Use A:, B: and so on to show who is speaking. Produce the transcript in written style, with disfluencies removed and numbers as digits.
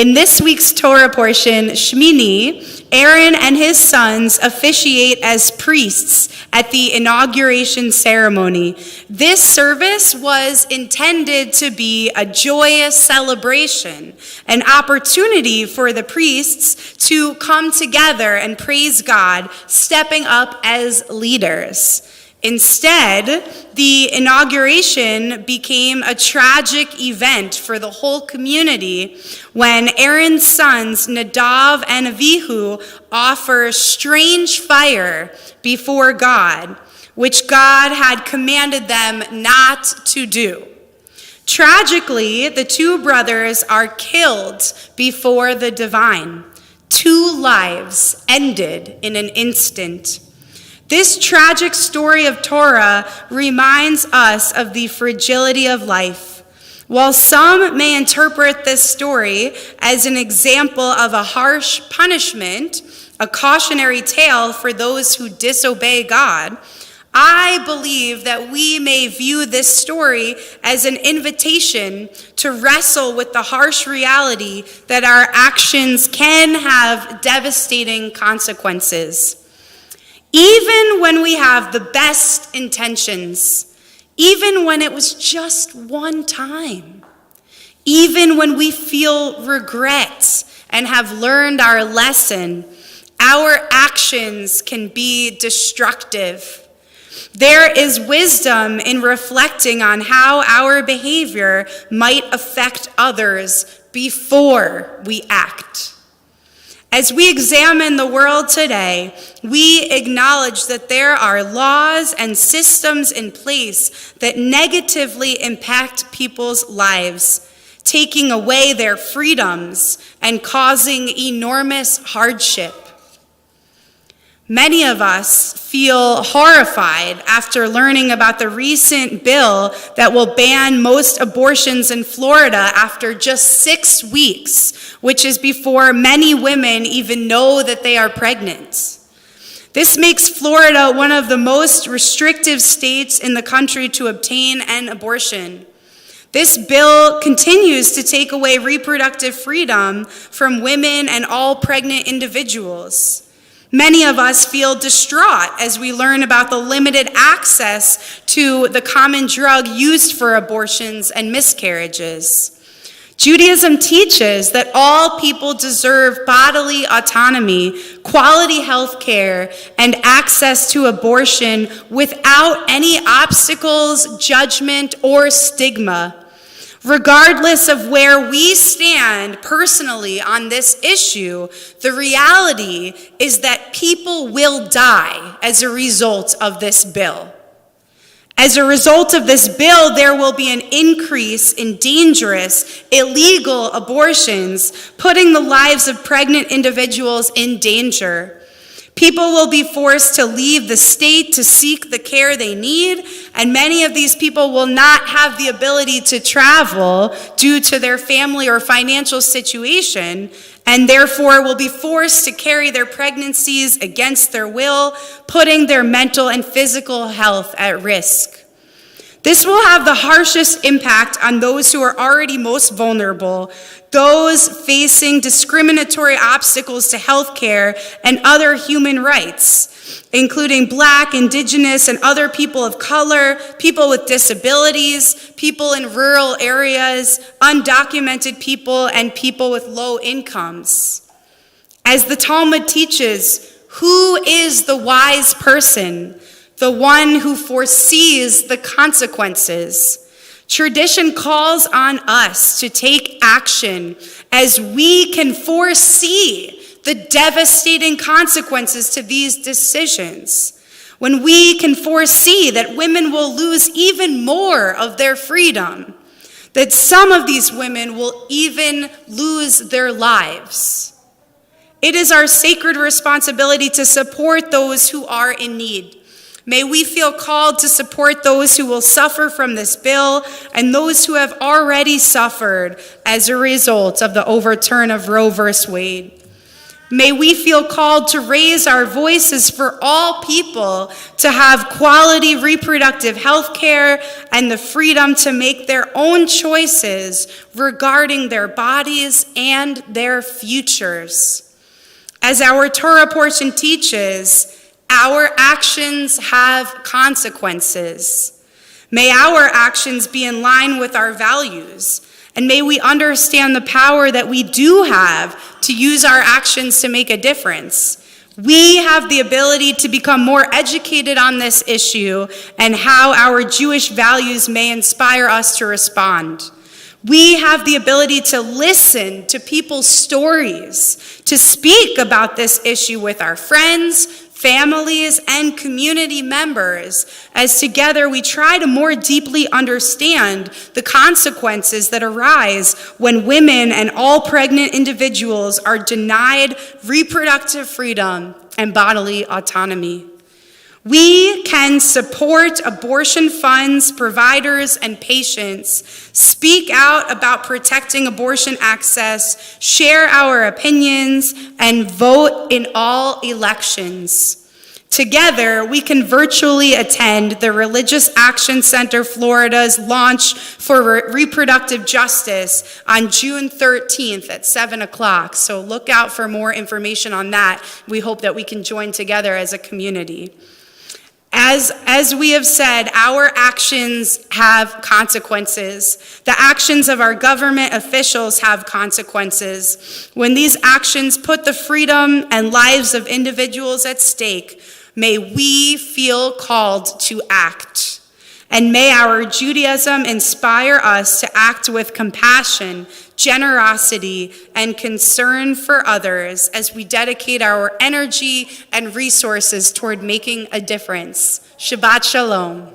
A: In this week's Torah portion, Shmini, Aaron and his sons officiate as priests at the inauguration ceremony. This service was intended to be a joyous celebration, an opportunity for the priests to come together and praise God, stepping up as leaders. Instead, the inauguration became a tragic event for the whole community when Aaron's sons, Nadav and Avihu, offer strange fire before God, which God had commanded them not to do. Tragically, the two brothers are killed before the divine. 2 lives ended in an instant. This tragic story of Torah reminds us of the fragility of life. While some may interpret this story as an example of a harsh punishment, a cautionary tale for those who disobey God, I believe that we may view this story as an invitation to wrestle with the harsh reality that our actions can have devastating consequences. Even when we have the best intentions, even when it was just one time, even when we feel regret and have learned our lesson, our actions can be destructive. There is wisdom in reflecting on how our behavior might affect others before we act. As we examine the world today, we acknowledge that there are laws and systems in place that negatively impact people's lives, taking away their freedoms and causing enormous hardship. Many of us feel horrified after learning about the recent bill that will ban most abortions in Florida after just 6 weeks, which is before many women even know that they are pregnant. This makes Florida one of the most restrictive states in the country to obtain an abortion. This bill continues to take away reproductive freedom from women and all pregnant individuals. Many of us feel distraught as we learn about the limited access to the common drug used for abortions and miscarriages. Judaism teaches that all people deserve bodily autonomy, quality health care, and access to abortion without any obstacles, judgment, or stigma. Regardless of where we stand personally on this issue, the reality is that people will die as a result of this bill. As a result of this bill, there will be an increase in dangerous, illegal abortions, putting the lives of pregnant individuals in danger. People will be forced to leave the state to seek the care they need, and many of these people will not have the ability to travel due to their family or financial situation, and therefore will be forced to carry their pregnancies against their will, putting their mental and physical health at risk. This will have the harshest impact on those who are already most vulnerable, those facing discriminatory obstacles to health care and other human rights, including Black, Indigenous, and other people of color, people with disabilities, people in rural areas, undocumented people, and people with low incomes. As the Talmud teaches, who is the wise person? The one who foresees the consequences. Tradition calls on us to take action as we can foresee the devastating consequences to these decisions. When we can foresee that women will lose even more of their freedom, that some of these women will even lose their lives. It is our sacred responsibility to support those who are in need. May we feel called to support those who will suffer from this bill and those who have already suffered as a result of the overturn of Roe v. Wade. May we feel called to raise our voices for all people to have quality reproductive health care and the freedom to make their own choices regarding their bodies and their futures. As our Torah portion teaches, our actions have consequences. May our actions be in line with our values. And may we understand the power that we do have to use our actions to make a difference. We have the ability to become more educated on this issue and how our Jewish values may inspire us to respond. We have the ability to listen to people's stories, to speak about this issue with our friends, families, and community members, as together we try to more deeply understand the consequences that arise when women and all pregnant individuals are denied reproductive freedom and bodily autonomy. We can support abortion funds, providers, and patients, speak out about protecting abortion access, share our opinions, and vote in all elections. Together, we can virtually attend the Religious Action Center Florida's launch for reproductive justice on June 13th at 7 o'clock. So look out for more information on that. We hope that we can join together as a community. As we have said, our actions have consequences. The actions of our government officials have consequences. When these actions put the freedom and lives of individuals at stake, may we feel called to act. And may our Judaism inspire us to act with compassion, generosity, and concern for others as we dedicate our energy and resources toward making a difference. Shabbat Shalom.